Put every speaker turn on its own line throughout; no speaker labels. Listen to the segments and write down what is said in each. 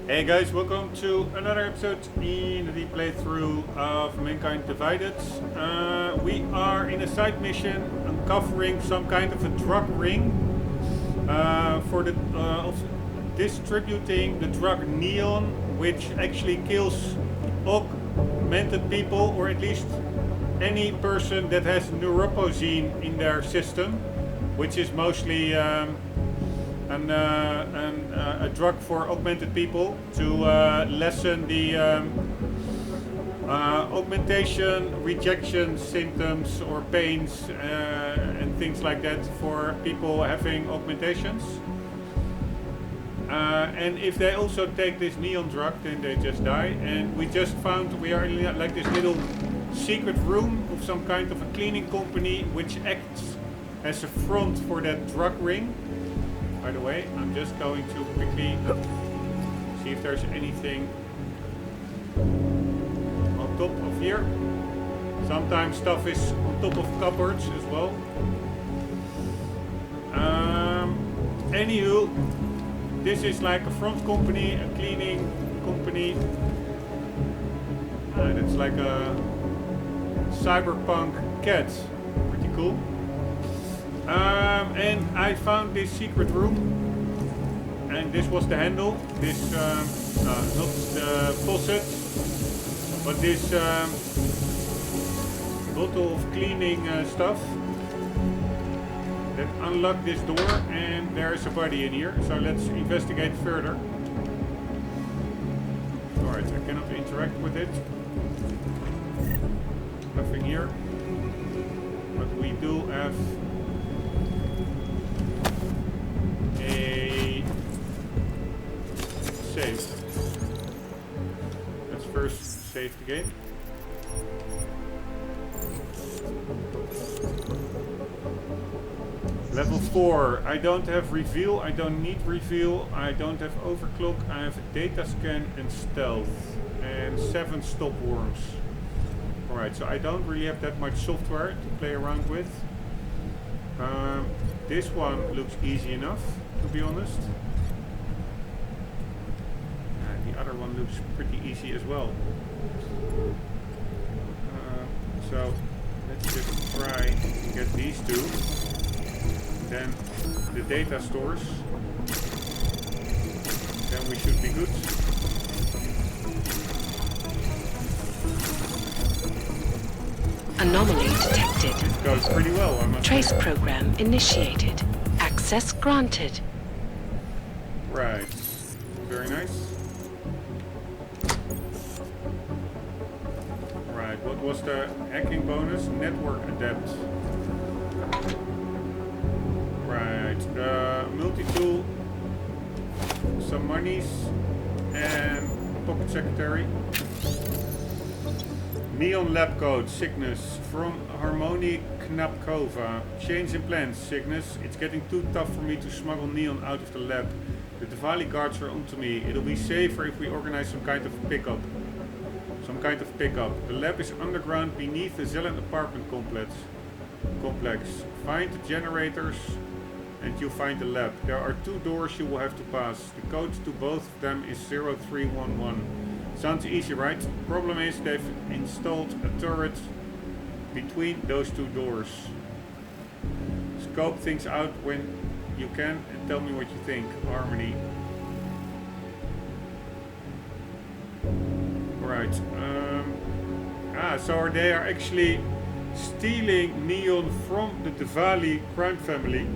Hey guys, welcome to another episode in the playthrough of Mankind Divided. We are in a side mission uncovering some kind of a drug ring for the of distributing the drug neon, which actually kills augmented people, or at least any person that has neuropozyne in their system, which is mostly a drug for augmented people to lessen the augmentation, rejection symptoms or pains and things like that for people having augmentations. And if they also take this neon drug, then they just die. And we just found we are in like this little secret room of some kind of a cleaning company which acts as a front for that drug ring. By the way, I'm just going to quickly see if there's anything on top of here. Sometimes stuff is on top of cupboards as well. Anywho, this is like a front company, a cleaning company. That's like a cyberpunk cat. Pretty cool. And I found this secret room, and this was the handle. This, not the faucet, but this bottle of cleaning stuff that unlocked this door, and there is a body in here. So let's investigate further. Alright, I cannot interact with it. Nothing here. But we do have a save. Let's first save the game. Level 4. I don't have reveal, I don't need reveal, I don't have overclock, I have data scan and stealth. And 7 stop worms. Alright, so I don't really have that much software to play around with. This one looks easy enough, to be honest. The other one looks pretty easy as well. So let's just try to get these two. Then the data stores. Then we should be good.
Anomaly detected.
This goes pretty well, I must
Trace
say.
program initiated. Access granted.
Right. Very nice. Right, what was the hacking bonus? Network adapt. Right, multi-tool, some monies, and pocket secretary. Neon lab code, Cygnus, from Harmony Knapkova. Change in plans, Cygnus. It's getting too tough for me to smuggle neon out of the lab. The Diwali guards are onto me. It'll be safer if we organize some kind of pickup. The lab is underground beneath the Zelen apartment complex. Find the generators and you find the lab. There are 2 doors you will have to pass. The code to both of them is 0311. Sounds easy, right? Problem is they've installed a turret between those 2 doors. Scope things out when you can and tell me what you think. Harmony. Right. So they are actually stealing neon from the Diwali crime family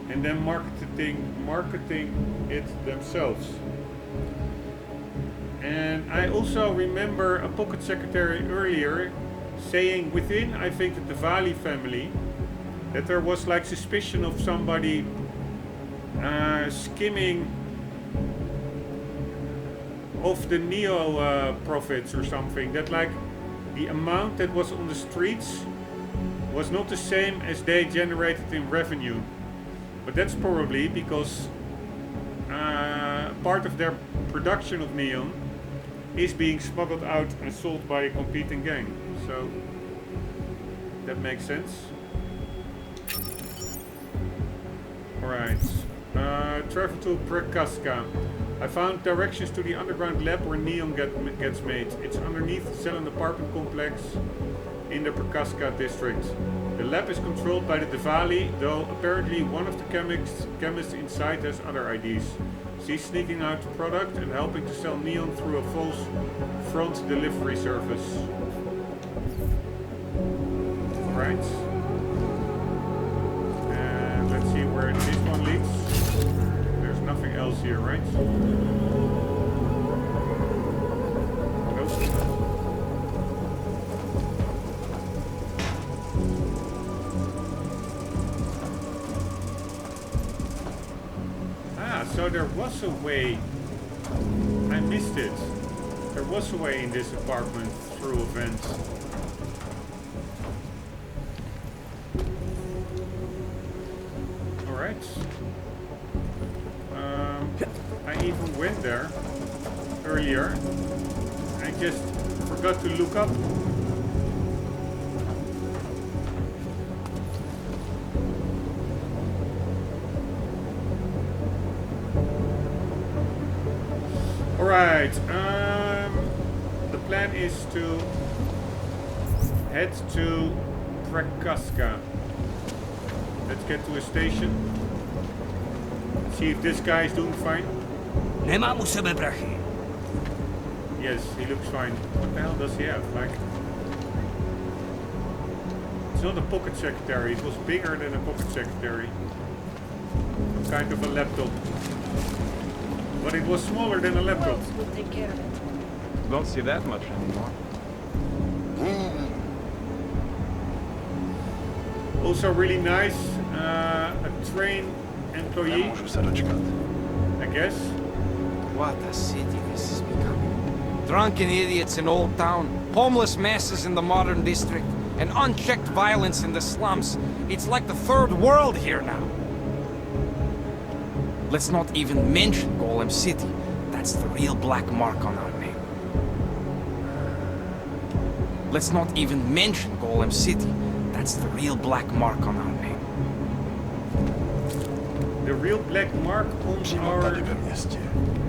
and then marketing it themselves. And I also remember a pocket secretary earlier saying within, I think, the Diwali family, that there was like suspicion of somebody skimming of the Neo profits or something. That like the amount that was on the streets was not the same as they generated in revenue. But that's probably because part of their production of neon is being smuggled out and sold by a competing gang. So that makes sense. Alright. Travel to Prekaska. I found directions to the underground lab where neon gets made. It's underneath the Zelen apartment complex in the Perkaska district. The lab is controlled by the Diwali, though apparently one of the chemists inside has other IDs. She's sneaking out the product and helping to sell neon through a false front delivery service. Alright. And let's see where this one leads. There's nothing else here, right? So there was a way. I missed it. There was a way in this apartment through a vent. Alright. I even went there earlier. I just forgot to look up. Alright, the plan is to head to Perkaska. Let's get to a station. See if this guy is doing fine. Yes, he looks fine. What the hell does he have? Like, it's not a pocket secretary, it was bigger than a pocket secretary. Some kind of a laptop. But it was smaller than a laptop.
We'll take care of it.
Don't see that much anymore.
Also really nice, a train employee, I guess.
What a city this is becoming. Drunken idiots in Old Town, homeless masses in the modern district, and unchecked violence in the slums. It's like the third world here now. Let's not even mention Golem City. That's the real black mark on our name. Let's not even mention Golem City. That's the real black mark on our name.
The real black mark on our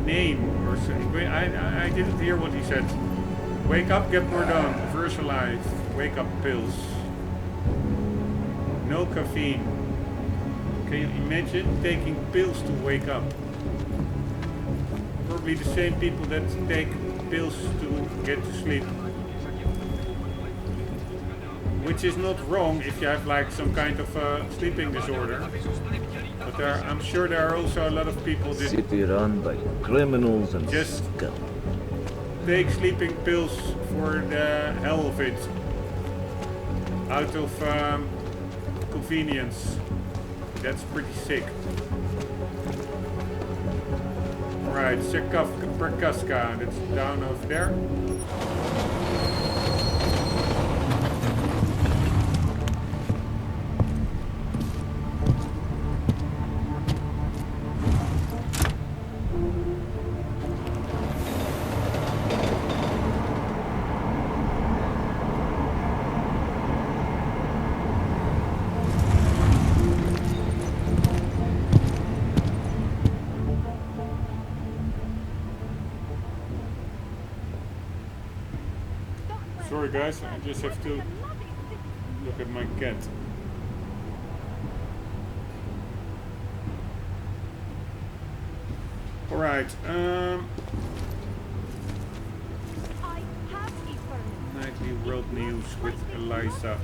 name. Or something. I didn't hear what he said. Wake up, get more done. Verse alive. Wake up pills. No caffeine. Can you imagine taking pills to wake up? Probably the same people that take pills to get to sleep. Which is not wrong if you have like some kind of sleeping disorder. But I'm sure there are also a lot of people that
city run by criminals and
just
scum.
Take sleeping pills for the hell of it. Out of convenience. That's pretty sick. Alright, Perkaska, that's down over there. Sorry guys, I just have to look at my cat. Alright, Nightly World News with Eliza.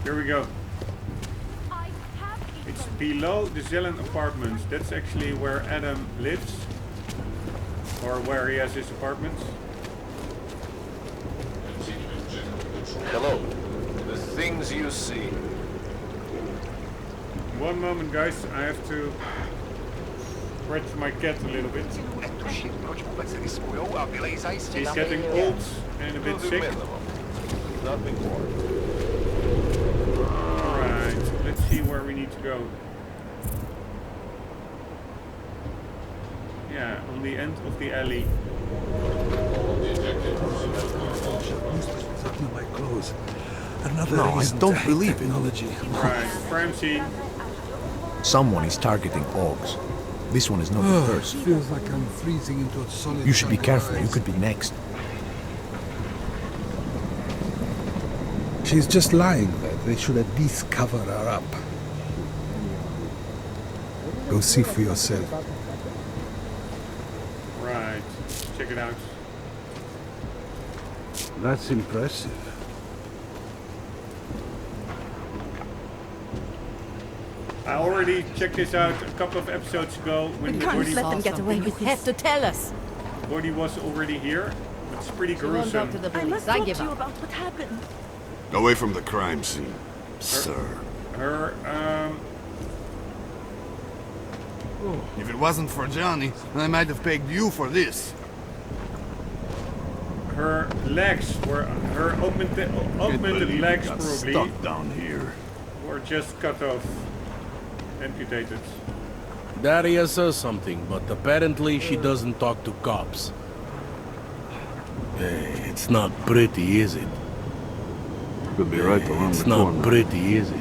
Here we go. It's below the Zelen apartments. That's actually where Adam lives. Or where he has his apartment.
Hello. The things you see.
One moment, guys. I have to scratch my cat a little bit. He's getting old and a bit sick.
Nothing more.
Alright, let's see where we need to go. Yeah, on the end of the alley.
My clothes. Another
No, I
reason
don't
to hate
believe it.
technology.
Right, crime scene.
Someone is targeting Augs. This one is not the first.
Feels like I'm freezing into a solid.
You should be careful, you could be next.
She's just lying there. They should at least cover her up. Go see for yourself.
Right. Check it out.
That's impressive.
I already checked this out a couple of episodes ago when
We
the
can't
body,
let them get away with this. You have to tell us.
body was already here. It's pretty
We won't
gruesome.
talk to the
I
police.
must
I
talk
give
to you
up.
about what happened.
Away from the crime scene, sir.
Her,
If it wasn't for Johnny, I might have pegged you for this.
her legs were, her augmented legs probably
Stuck down here.
were just cut off, amputated.
Daria says something, but apparently she doesn't talk to cops. Hey, it's not pretty, is it?
Could be right around
It's
the
not
corner.
pretty, is it?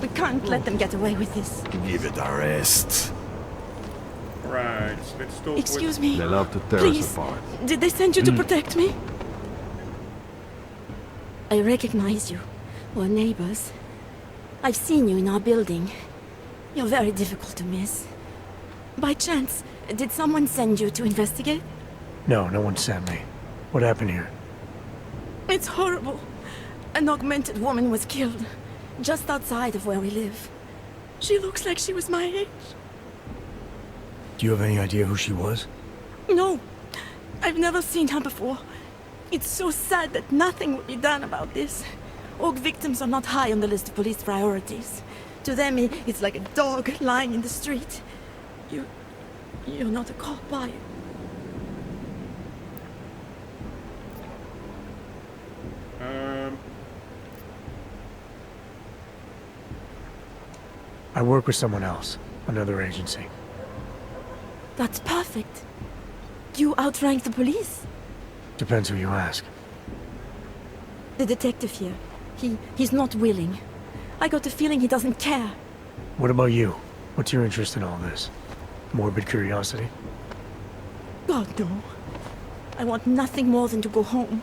We can't let them get away with this.
Give it a rest.
Right, let's talk
Excuse
with...
me.
They love to tear
Please.
us apart.
Did they send you to protect me? I recognize you. We're neighbors. I've seen you in our building. You're very difficult to miss. By chance, did someone send you to investigate?
No, no one sent me. What happened here?
It's horrible. An augmented woman was killed, just outside of where we live. She looks like she was my age.
Do you have any idea who she was?
No, I've never seen her before. It's so sad that nothing will be done about this. Orc victims are not high on the list of police priorities. To them, it's like a dog lying in the street. You're not a cop, are you?
I work with someone else, another agency.
That's perfect. You outrank the police?
Depends who you ask.
The detective here, he's not willing. I got the feeling he doesn't care.
What about you? What's your interest in all this? Morbid curiosity?
God, no. I want nothing more than to go home.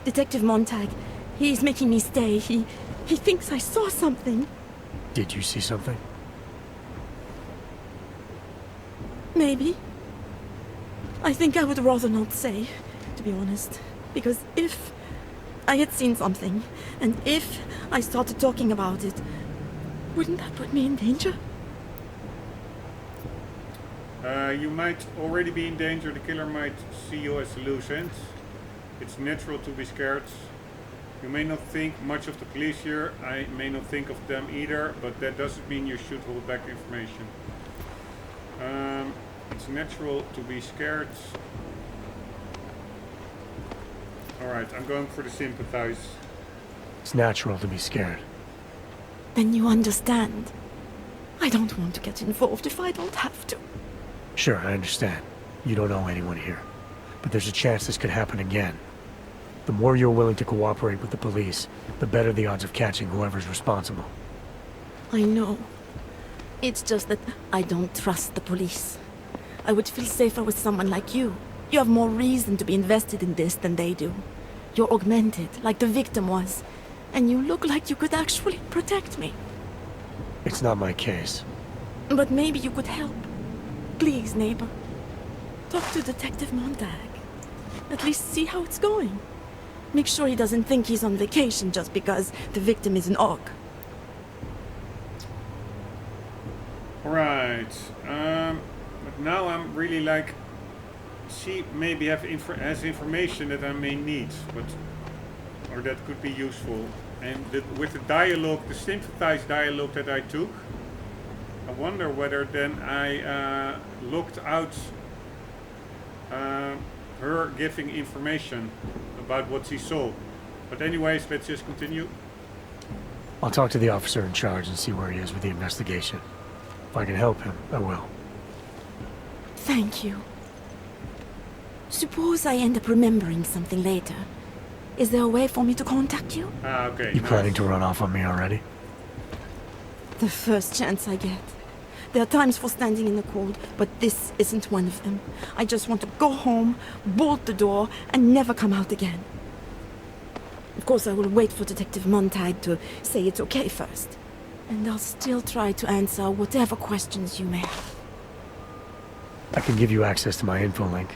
Detective Montag, he's making me stay. He thinks I saw something.
Did you see something?
Maybe. I think I would rather not say, to be honest. Because if I had seen something, and if I started talking about it, wouldn't that put me in danger?
You might already be in danger. The killer might see you as a loose end. It's natural to be scared. You may not think much of the police here. I may not think of them either, but that doesn't mean you should hold back information. It's natural to be scared. Alright, I'm going for the sympathize.
It's natural to be scared.
Then you understand. I don't want to get involved if I don't have to.
Sure, I understand. You don't know anyone here. But there's a chance this could happen again. The more you're willing to cooperate with the police, the better the odds of catching whoever's responsible.
I know. It's just that I don't trust the police. I would feel safer with someone like you. You have more reason to be invested in this than they do. You're augmented, like the victim was. And you look like you could actually protect me.
It's not my case.
But maybe you could help. Please, neighbor. Talk to Detective Montag. At least see how it's going. Make sure he doesn't think he's on vacation just because the victim is an orc.
Alright, but now I'm really like, she maybe has information that I may need, or that could be useful. And with the dialogue, the sympathized dialogue that I took, I wonder whether then I looked out her giving information about what she saw. But anyways, let's just continue.
I'll talk to the officer in charge and see where he is with the investigation. If I can help him, I will.
Thank you. Suppose I end up remembering something later. Is there a way for me to contact you?
Ah, okay.
You planning to run off on me already?
The first chance I get. There are times for standing in the cold, but this isn't one of them. I just want to go home, bolt the door, and never come out again. Of course, I will wait for Detective Montag to say it's okay first. And I'll still try to answer whatever questions you may have.
I can give you access to my info link.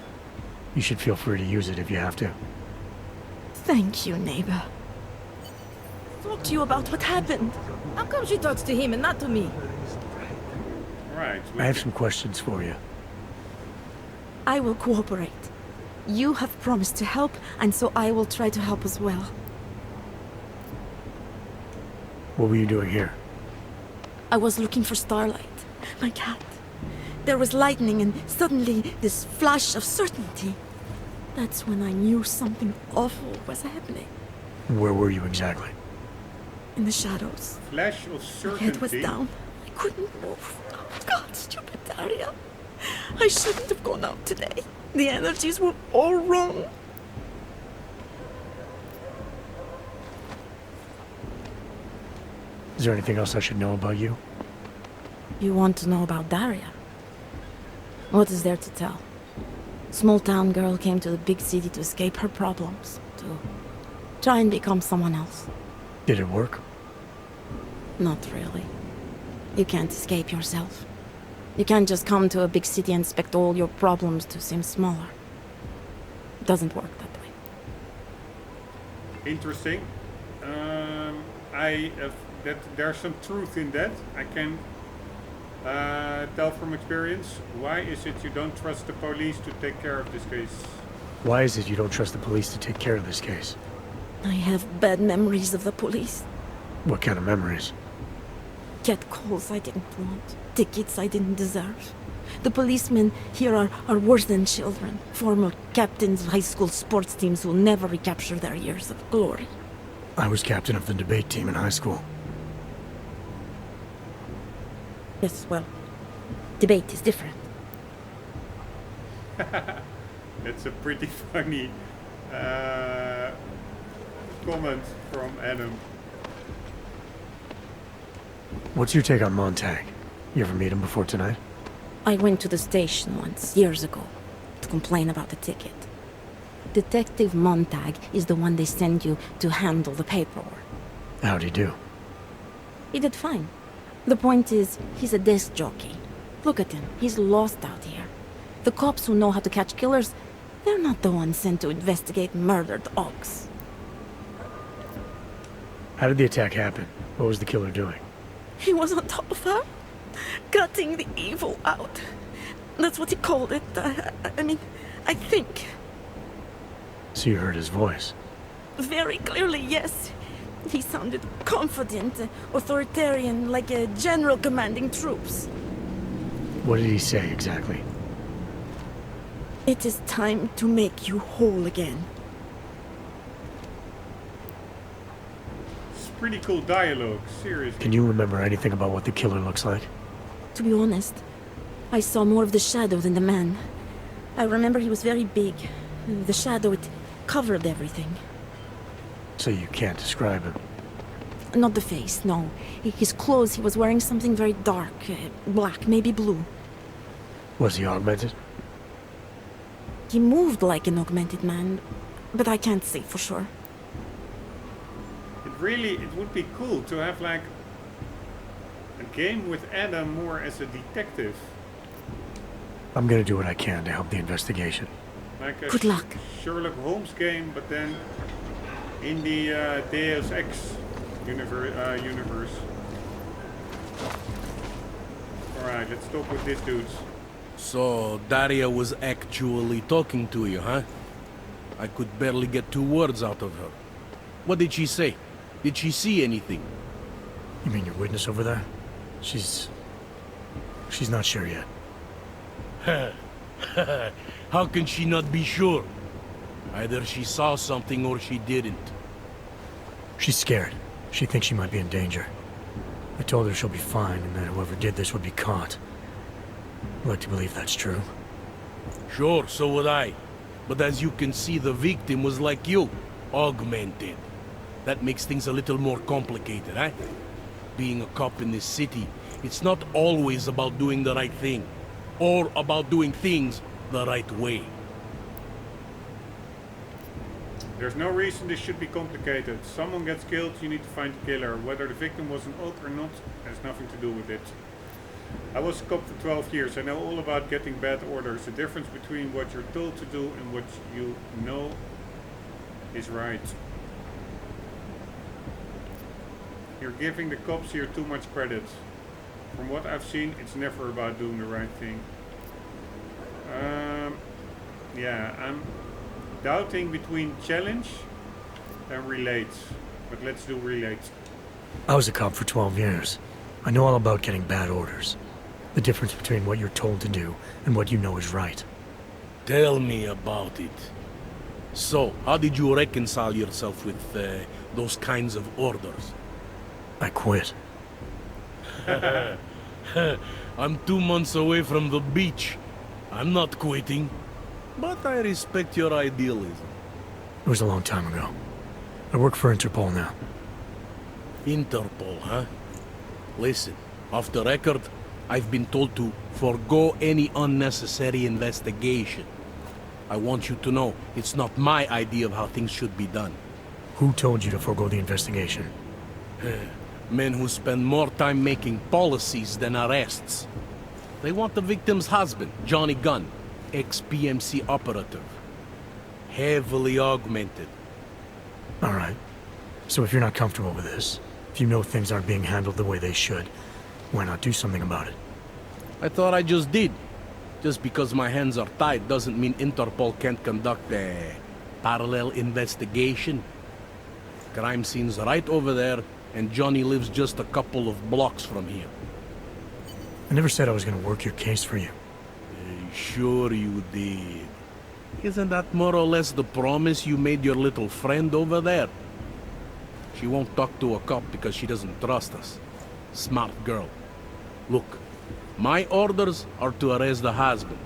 You should feel free to use it if you have to.
Thank you, neighbor. Talk to you about what happened. How come she talks to him and not to me?
Right.
I have some questions for you.
I will cooperate. You have promised to help, and so I will try to help as well.
What were you doing here?
I was looking for Starlight, my cat. There was lightning and suddenly this flash of certainty. That's when I knew something awful was happening.
Where were you exactly?
In the shadows.
Flash of
My
certainty.
head was down. I couldn't move. Oh God, stupid Daria. I shouldn't have gone out today. The energies were all wrong.
Is there anything else I should know about you?
You want to know about Daria? What is there to tell? Small town girl came to the big city to escape her problems, to try and become someone else.
Did it work?
Not really. You can't escape yourself. You can't just come to a big city and expect all your problems to seem smaller. It doesn't work that way.
Interesting. There's some truth in that. I can tell from experience. Why is it you don't trust the police to take care of this case?
Why is it you don't trust the police to take care of this case?
I have bad memories of the police.
What kind of memories?
Get calls I didn't want. Tickets I didn't deserve. The policemen here are worse than children. Former captains of high school sports teams who will never recapture their years of glory.
I was captain of the debate team in high school.
Yes, well, debate is different.
It's a pretty funny comment from Adam.
What's your take on Montag? You ever meet him before tonight?
I went to the station once, years ago, to complain about the ticket. Detective Montag is the one they send you to handle the paperwork.
How'd he do?
He did fine. The point is, he's a desk jockey. Look at him, he's lost out here. The cops who know how to catch killers, they're not the ones sent to investigate murdered ox.
How did the attack happen? What was the killer doing?
He was on top of her, cutting the evil out. That's what he called it. I think.
So you heard his voice?
Very clearly, yes. He sounded confident, authoritarian, like a general commanding troops.
What did he say exactly?
It is time to make you whole again.
It's pretty cool dialogue, seriously.
Can you remember anything about what the killer looks like?
To be honest, I saw more of the shadow than the man. I remember he was very big. The shadow, it covered everything.
So you can't describe him?
Not the face, no. His clothes, he was wearing something very dark, black, maybe blue.
Was he augmented?
He moved like an augmented man, but I can't say for sure.
It would be cool to have like a game with Adam more as a detective.
I'm gonna do what I can to help the investigation.
Like a
Good luck.
Sherlock Holmes game, but then in the Deus Ex universe. Alright, let's talk with these dudes.
So, Daria was actually talking to you, huh? I could barely get 2 words out of her. What did she say? Did she see anything?
You mean your witness over there? She's not sure yet.
How can she not be sure? Either she saw something or she didn't.
She's scared. She thinks she might be in danger. I told her she'll be fine and that whoever did this would be caught. I'd like to believe that's true.
Sure, so would I. But as you can see, the victim was like you, augmented. That makes things a little more complicated, eh? being a cop in this city, it's not always about doing the right thing, or about doing things the right way.
There's no reason this should be complicated. Someone gets killed, you need to find the killer. Whether the victim was an oak or not has nothing to do with it. I was a cop for 12 years. I know all about getting bad orders. The difference between what you're told to do and what you know is right. You're giving the cops here too much credit. From what I've seen, it's never about doing the right thing. Yeah, I'm doubting between challenge and relate. But let's do relate.
I was a cop for 12 years. I know all about getting bad orders. The difference between what you're told to do and what you know is right.
Tell me about it. So, how did you reconcile yourself with those kinds of orders?
I quit.
I'm 2 months away from the beach. I'm not quitting. But I respect your idealism.
It was a long time ago. I work for Interpol now.
Interpol, huh? Listen, off the record, I've been told to forgo any unnecessary investigation. I want you to know, it's not my idea of how things should be done.
Who told you to forgo the investigation?
Men who spend more time making policies than arrests. They want the victim's husband, Johnny Gunn, ex-PMC operative. Heavily augmented.
All right. So if you're not comfortable with this, if you know things aren't being handled the way they should, why not do something about it?
I thought I just did. Just because my hands are tied doesn't mean Interpol can't conduct a parallel investigation. Crime scene's right over there, and Johnny lives just a couple of blocks from here.
I never said I was gonna work your case for you.
Sure you did. Isn't that more or less the promise you made your little friend over there? She won't talk to a cop because she doesn't trust us. Smart girl. Look, my orders are to arrest the husband.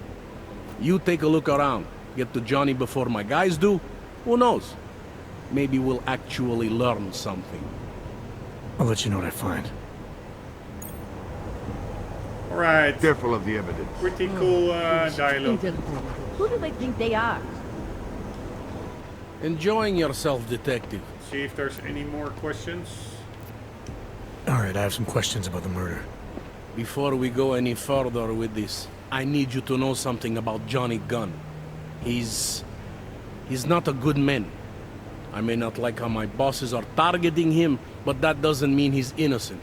You take a look around. Get to Johnny before my guys do. Who knows? Maybe we'll actually learn something.
I'll let you know what I find.
Alright.
Careful of the evidence.
Pretty cool dialogue.
Who do they think they are?
Enjoying yourself, detective.
See if there's any more questions.
Alright, I have some questions about the murder.
Before we go any further with this, I need you to know something about Johnny Gunn. He's not a good man. I may not like how my bosses are targeting him, but that doesn't mean he's innocent.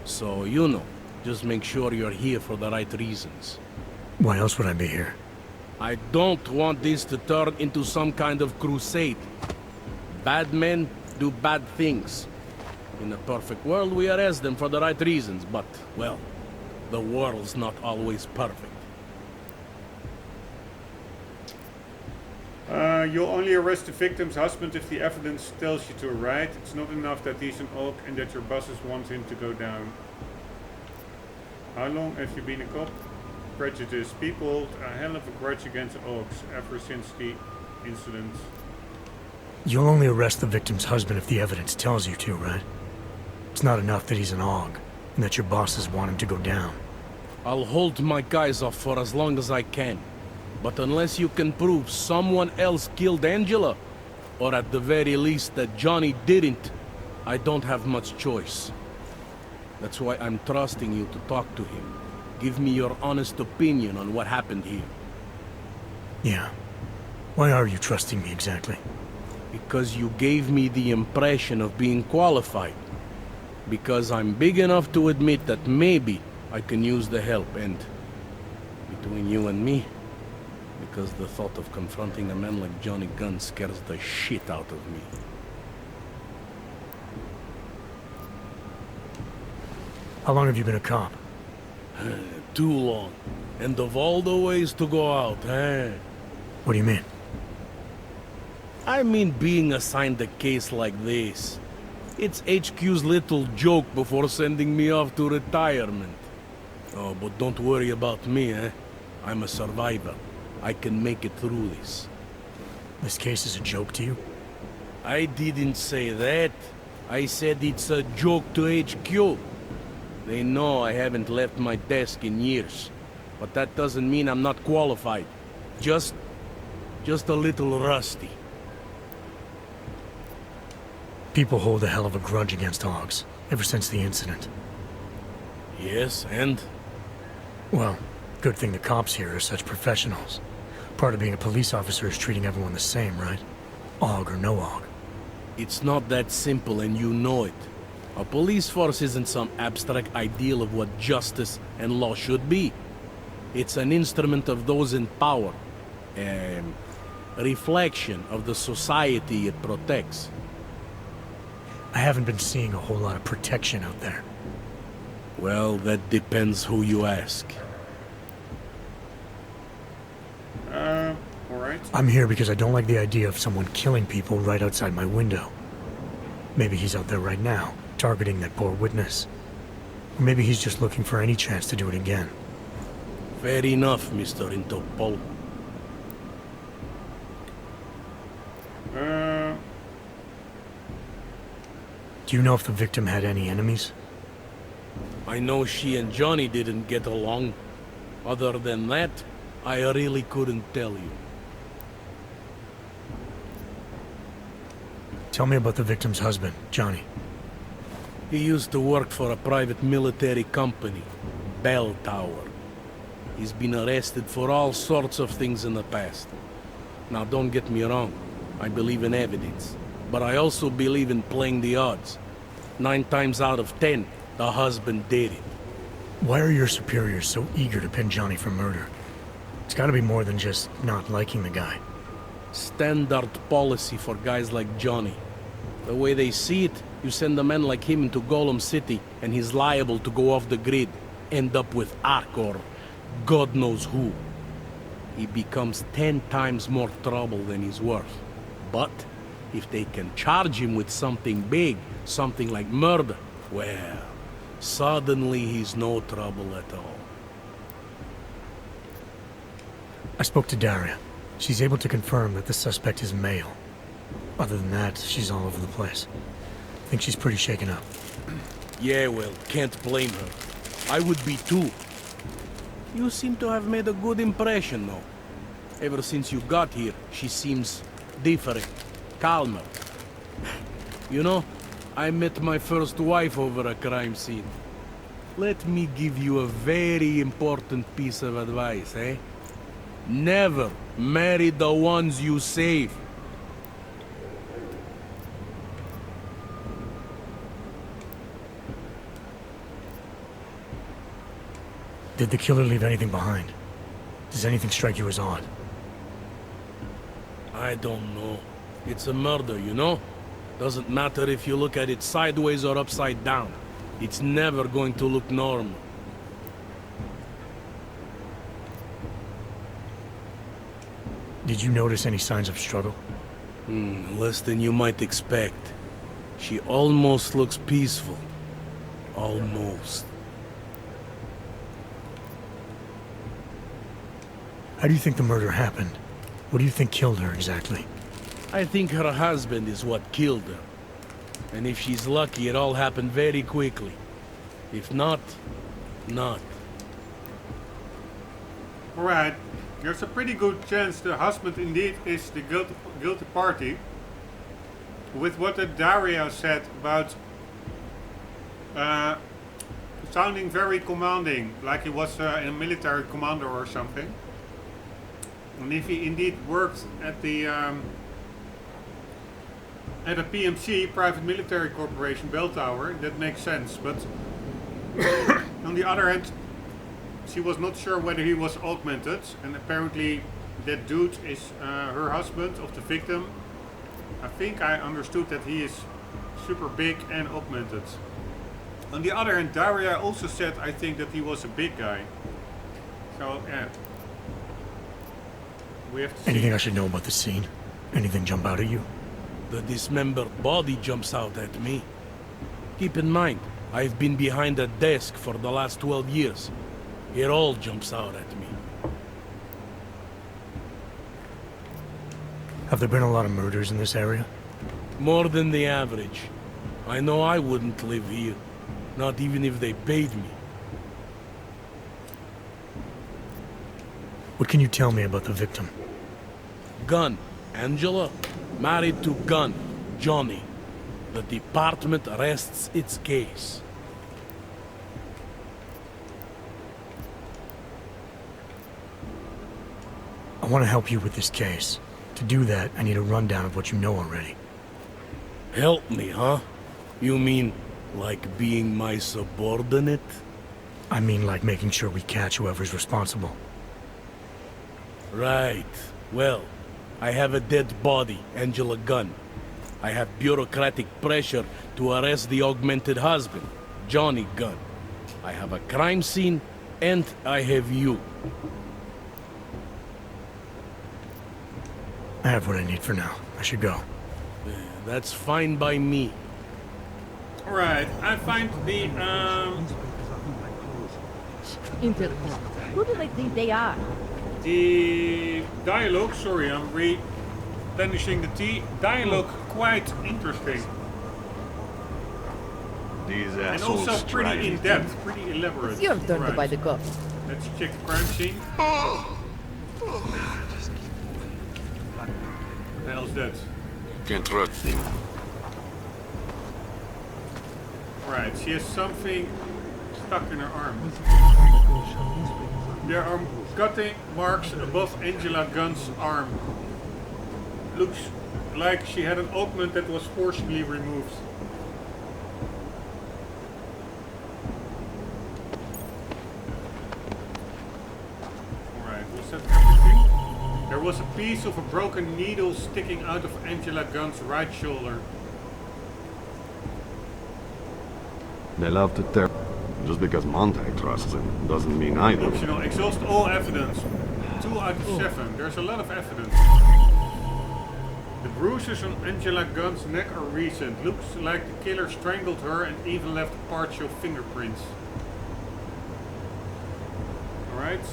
So, you know, just make sure you're here for the right reasons.
Why else would I be here?
I don't want this to turn into some kind of crusade. Bad men do bad things. In a perfect world, we arrest them for the right reasons, but, well, the world's not always perfect.
You'll only arrest the victim's husband if the evidence tells you to, right? It's not enough that he's an oak and that your bosses want him to go down. How long have you been a cop? Prejudice. People hold a hell of a grudge against oaks ever since the incident.
You'll only arrest the victim's husband if the evidence tells you to, right? It's not enough that he's an og, and that your bosses want him to go down.
I'll hold my guys off for as long as I can. But unless you can prove someone else killed Angela, or at the very least that Johnny didn't, I don't have much choice. That's why I'm trusting you to talk to him. Give me your honest opinion on what happened here.
Yeah. Why are you trusting me exactly?
Because you gave me the impression of being qualified. Because I'm big enough to admit that maybe I can use the help, and between you and me, because the thought of confronting a man like Johnny Gunn scares the shit out of me.
How long have you been a cop?
Too long. And of all the ways to go out, eh?
What do you mean?
I mean being assigned a case like this. It's HQ's little joke before sending me off to retirement. Oh, but don't worry about me, eh? I'm a survivor. I can make it through this.
This case is a joke to you?
I didn't say that. I said it's a joke to HQ. They know I haven't left my desk in years. But that doesn't mean I'm not qualified. Just a little rusty.
People hold a hell of a grudge against Hogs, ever since the incident.
Yes, and?
Well, good thing the cops here are such professionals. Part of being a police officer is treating everyone the same, right? Og or no Og.
It's not that simple, and you know it. A police force isn't some abstract ideal of what justice and law should be. It's an instrument of those in power. A reflection of the society it protects.
I haven't been seeing a whole lot of protection out there.
Well, that depends who you ask.
Alright.
I'm here because I don't like the idea of someone killing people right outside my window. Maybe he's out there right now, targeting that poor witness. Or maybe he's just looking for any chance to do it again.
Fair enough, Mr. Interpol.
Do you know if the victim had any enemies?
I know she and Johnny didn't get along. Other than that, I really couldn't tell you.
Tell me about the victim's husband, Johnny.
He used to work for a private military company, Bell Tower. He's been arrested for all sorts of things in the past. Now, don't get me wrong. I believe in evidence. But I also believe in playing the odds. 9 times out of 10, the husband did it.
Why are your superiors so eager to pin Johnny for murder? It's gotta be more than just not liking the guy.
Standard policy for guys like Johnny. The way they see it, you send a man like him into Golem City, and he's liable to go off the grid, end up with Ark or God knows who. He becomes 10 times more trouble than he's worth. But if they can charge him with something big, something like murder, well, suddenly he's no trouble at all.
I spoke to Daria. She's able to confirm that the suspect is male. Other than that, she's all over the place. I think she's pretty shaken up.
Yeah, well, can't blame her. I would be too. You seem to have made a good impression, though. Ever since you got here, she seems different, calmer. You know, I met my first wife over a crime scene. Let me give you a very important piece of advice, eh? Never marry the ones you save.
Did the killer leave anything behind? Does anything strike you as odd?
I don't know. It's a murder, you know? Doesn't matter if you look at it sideways or upside down. It's never going to look normal.
Did you notice any signs of struggle?
Less than you might expect. She almost looks peaceful. Almost.
How do you think the murder happened? What do you think killed her exactly?
I think her husband is what killed her. And if she's lucky, it all happened very quickly. If not, not.
Alright, there's a pretty good chance the husband indeed is the guilty party. With what Daria said about sounding very commanding, like he was a military commander or something. And if he indeed worked at the at a PMC, Private Military Corporation, Bell Tower, that makes sense. But on the other hand, she was not sure whether he was augmented, and apparently that dude is her husband of the victim. I think I understood that he is super big and augmented. On the other hand, Daria also said, I think, that he was a big guy. So, yeah. We have to see.
Anything I should know about the scene? Anything jump out at you?
The dismembered body jumps out at me. Keep in mind, I've been behind a desk for the last 12 years. It all jumps out at me.
Have there been a lot of murders in this area?
More than the average. I know I wouldn't live here. Not even if they paid me.
What can you tell me about the victim?
Gunn, Angela, married to Gunn, Johnny. The department rests its case.
I want to help you with this case. To do that, I need a rundown of what you know already.
Help me, huh? You mean, like being my subordinate?
I mean like making sure we catch whoever's responsible.
Right. Well, I have a dead body, Angela Gunn. I have bureaucratic pressure to arrest the augmented husband, Johnny Gunn. I have a crime scene, and I have you.
I have what I need for now. I should go.
That's fine by me.
Alright, I find the,
Intel. Who do they think they are?
the dialogue, sorry, I'm replenishing the tea. Dialogue quite interesting.
These
And
assholes
also pretty
tried
in depth, pretty elaborate.
It's your turn to
Right.
buy the cops.
Let's check the crime scene. What the hell's that?
Can't trust him.
Right, she has something stuck in her arm. There are cutting marks above Angela Gunn's arm. Looks like she had an augment that was forcibly removed. Alright, was that everything? There was a piece of a broken needle sticking out of Angela Gunn's right shoulder.
They love to tear. Just because Montag trusts him doesn't mean I do.
Optional, exhaust all evidence. 2 out of 7. There's a lot of evidence. The bruises on Angela Gunn's neck are recent. Looks like the killer strangled her and even left partial fingerprints. Alright.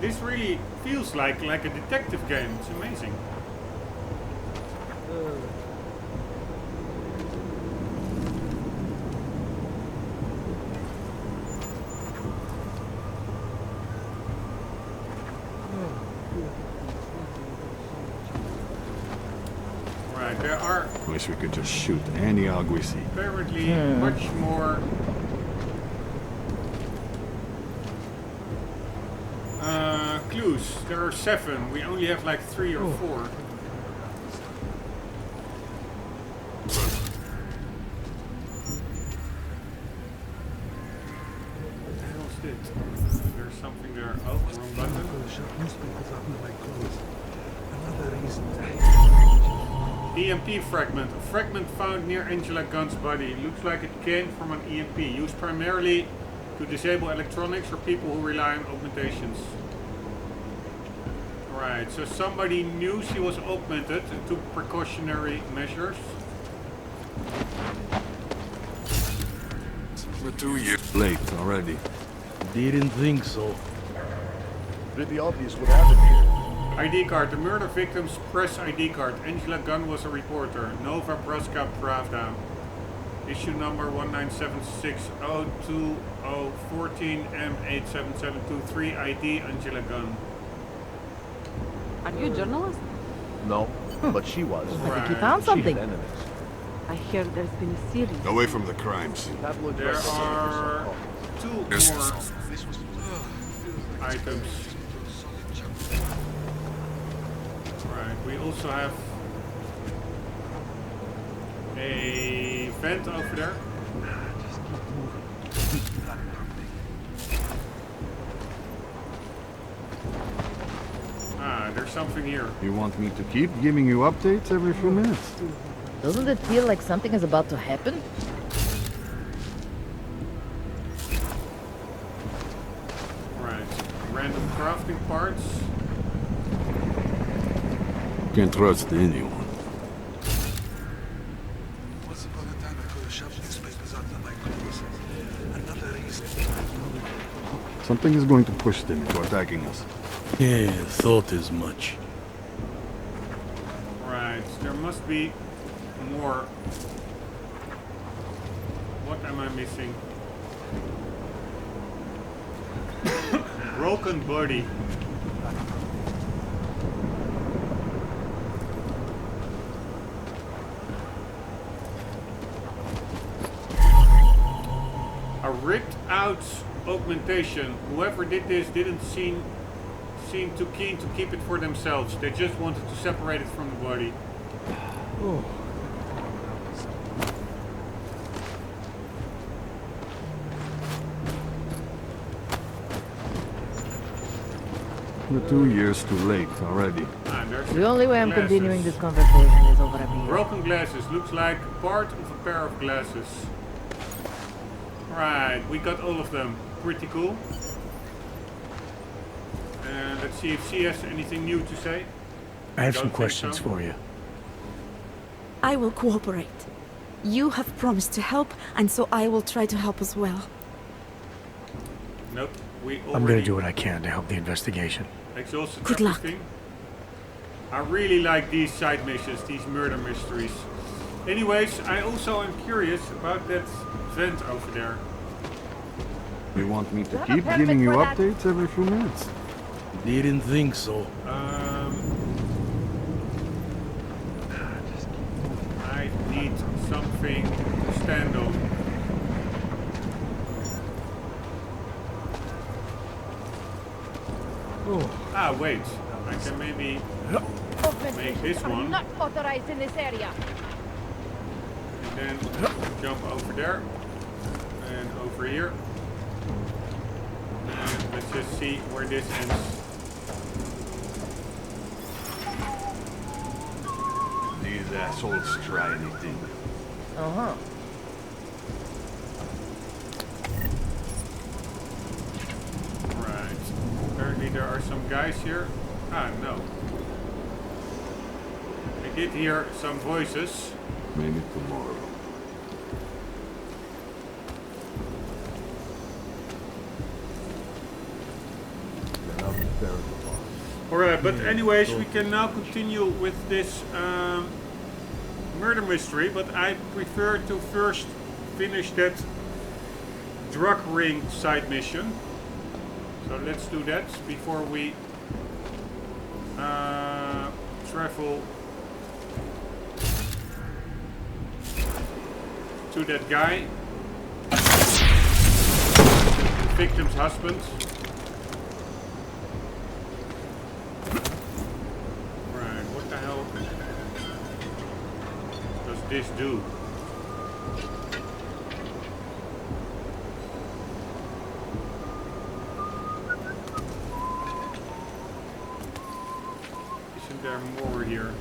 This really feels like a detective game. It's amazing. There are
Wish we could just shoot any hog we see.
apparently much more clues. There are 7. We only have like 3 or 4. What the hell is this? There's something there. Oh, wrong button. EMP fragment. A fragment found near Angela Gunn's body. Looks like it came from an EMP, used primarily to disable electronics or people who rely on augmentations. Right, so somebody knew she was augmented and took precautionary measures.
We're 2 years late already.
Didn't think so.
Pretty obvious what happened here.
ID card. The murder victim's press ID card. Angela Gunn was a reporter. Nova Braska Pravda. Issue number 1976-02014M87723. ID Angela Gunn.
Are you a journalist?
No, but she was.
I think you found something.
She had enemies.
I hear there's been a series.
Away from the crime scene.
Tabloid
There
press
are 2 more items. Right, we also have a vent over there. Ah, there's something here.
You want me to keep giving you updates every few minutes?
Doesn't it feel like something is about to happen?
Right, random crafting parts.
Can't trust anyone.
Once upon a time, I could have shoved newspapers under my clothes. Another reason.
Something is going to push them into attacking us.
Yeah, thought as much.
Right, there must be more What am I missing? Broken body. A ripped out augmentation. Whoever did this didn't seem too keen to keep it for themselves. They just wanted to separate it from the body.
Oh.
You're 2 years too late already.
The only way I'm
glasses.
continuing this conversation is over a beer.
Broken glasses. Looks like part of a pair of glasses. Right, we got all of them. Pretty cool. And let's see if she has anything new to say.
I have some
Don't think
questions
so.
for you.
I will cooperate. You have promised to help, and so I will try to help as well.
Nope, we already
I'm gonna do what I can to help the investigation.
exhausted
Good luck.
everything. I really like these side missions, these murder mysteries. Anyways, I also am curious about that vent over there.
You want me to keep giving you updates every few minutes?
Didn't think so.
I need something to stand on. Ah, wait. I can maybe make this one.
Not authorized in this area.
And then jump over there. And over here. And let's just see where this ends.
These assholes try anything.
Uh-huh.
Right. Apparently there are some guys here. Ah, no. I did hear some voices.
Maybe tomorrow.
Alright, but anyways, we can now continue with this murder mystery, but I prefer to first finish that drug ring side mission. So let's do that before we travel to that guy, the victim's husband. Right, what the hell does this do? Isn't there more here?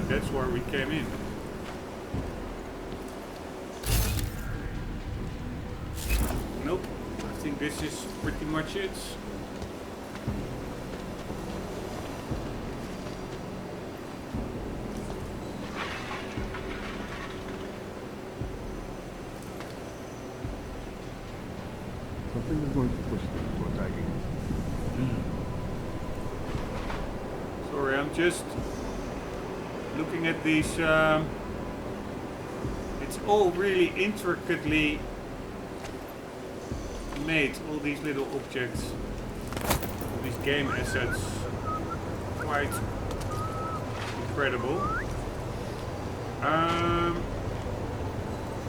That's where we came in. Nope. I think this is pretty much it.
Something is going to push them to attacking us.
Sorry, I'm just looking at these. It's all really intricately made, all these little objects, all these game assets. Quite incredible.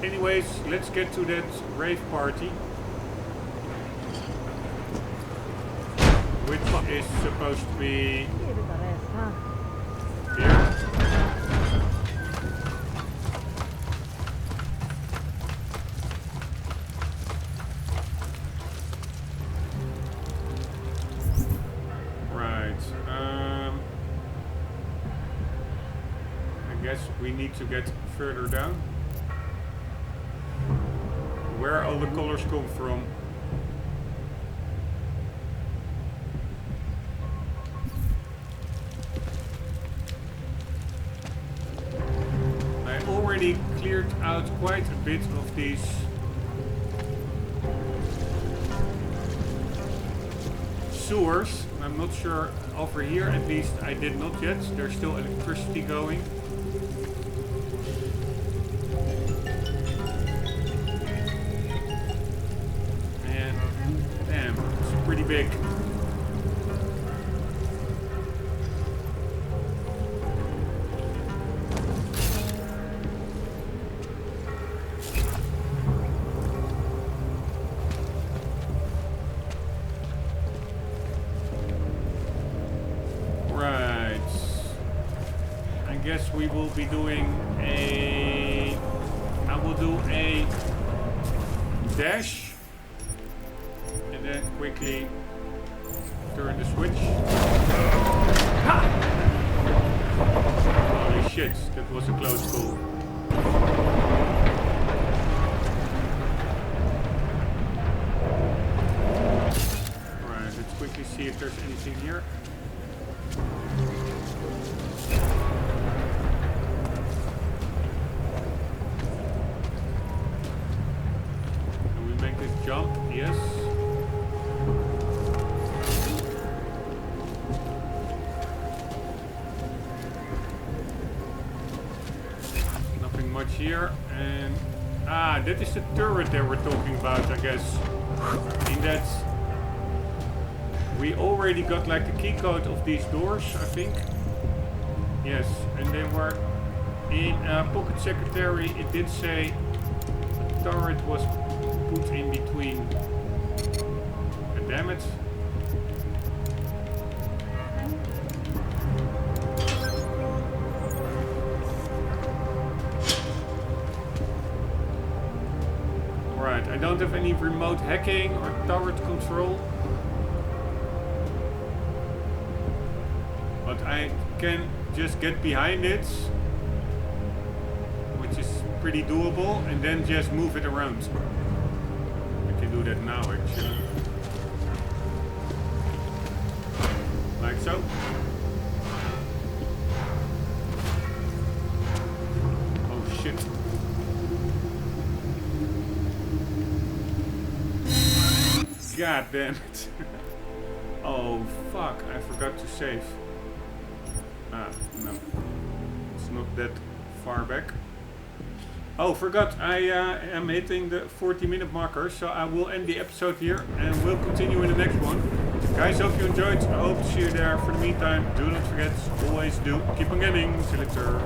Anyways, let's get to that rave party, which is supposed to be here. Right. I guess we need to get further down. Where all the colors come from. I already cleared out quite a bit of these sewers. I'm not sure over here, at least I did not yet. There's still electricity going. And damn, it's pretty big. We will be doing I will do a dash and then quickly turn the switch. Ha! Holy shit, that was a close call. Alright, let's quickly see if there's anything here. Jump, yes. Nothing much here, and that is the turret that we're talking about, I guess. In that we already got like the key code of these doors, I think. Yes, and they were in Pocket Secretary. It did say the turret was put in between. God damn it. Right, I don't have any remote hacking or turret control. But I can just get behind it, which is pretty doable, and then just move it around. Do that now, actually. Like so. Oh shit. God damn it. Oh fuck, I forgot to save. Ah, no. It's not that far back. Oh, forgot, I am hitting the 40-minute marker, so I will end the episode here and we'll continue in the next one. Guys, hope you enjoyed. I hope to see you there. For the meantime, do not forget, always do keep on gaming. See you later.